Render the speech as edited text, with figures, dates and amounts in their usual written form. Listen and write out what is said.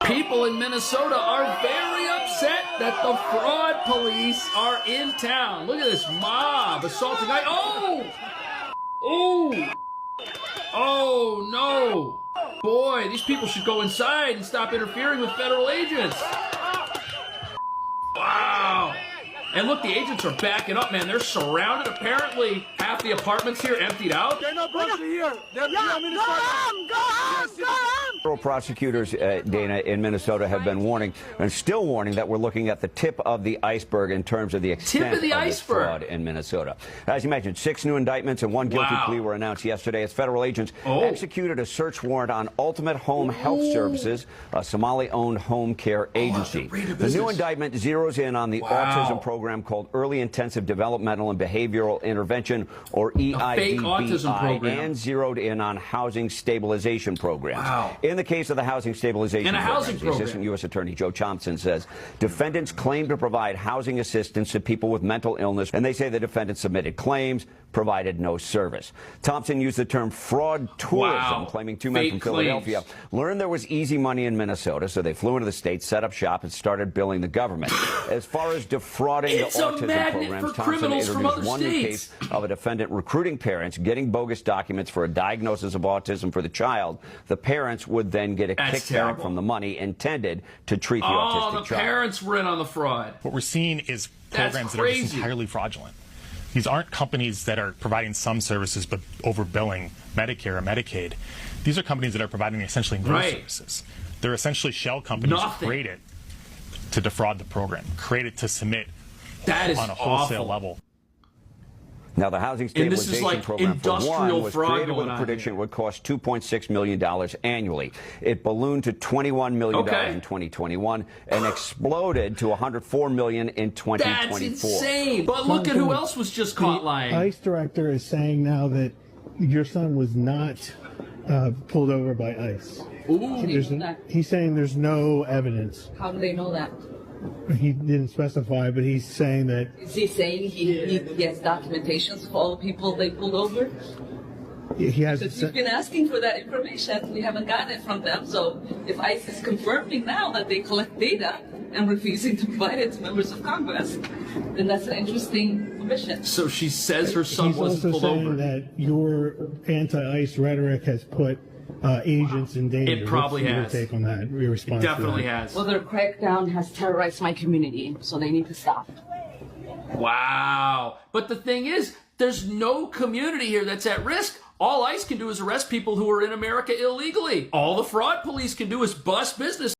People in Minnesota are very upset that the fraud police are in town. Look at this mob assaulting. Oh! No! Boy, these people should go inside and stop interfering with federal agents. Wow! And look, the agents are backing up, man. They're surrounded. Apparently, half the apartments here emptied out. They're not supposed to be here. They're Go home! Federal prosecutors, Dana, in Minnesota have been warning and still warning that we're looking at the tip of the iceberg in terms of the extent of this fraud in Minnesota. As you mentioned, 6 new indictments and 1 guilty plea were announced yesterday as federal agents executed a search warrant on Ultimate Home Health Services, a Somali-owned home care agency. The new indictment zeroes in on the autism program called Early Intensive Developmental and Behavioral Intervention, or EIDBI, and zeroed in on housing stabilization programs. In the case of the housing stabilization programs, the Assistant U.S. Attorney Joe Thompson says defendants claim to provide housing assistance to people with mental illness, and they say the defendants submitted claims, provided no service. Thompson used the term fraud tourism, claiming 2 men from Philadelphia learned there was easy money in Minnesota, so they flew into the state, set up shop, and started billing the government. As far as defrauding the autism programs, Thompson introduced one new case of a defendant recruiting parents, getting bogus documents for a diagnosis of autism for the child. The parents would then get a kickback from the money intended to treat the autistic child. The parents were in on the fraud. What we're seeing is programs that are just entirely fraudulent. These aren't companies that are providing some services but overbilling Medicare or Medicaid. These are companies that are providing essentially no services. They're essentially shell companies created to defraud the program, created to submit on a wholesale level. Now, the housing stabilization program for one was created with a prediction it would cost $2.6 million annually. It ballooned to $21 million in 2021 and exploded to $104 million in 2024. That's insane. But look at who else was just caught lying. The ICE director is saying now that your son was not pulled over by ICE. He's saying there's no evidence. How do they know that? He didn't specify, but he's saying that... Is he saying he gets documentations for all the people they pulled over? He has. You've been asking for that information. We haven't gotten it from them. So if ICE is confirming now that they collect data and refusing to provide it to members of Congress, then that's an interesting omission. So she says her son wasn't pulled over. He's also saying that your anti-ICE rhetoric has put agents in danger. It probably has. Your take on that? Your response? It definitely has. Well, their crackdown has terrorized my community, so they need to stop. Wow. But the thing is, there's no community here that's at risk. All ICE can do is arrest people who are in America illegally. All the fraud police can do is bust business.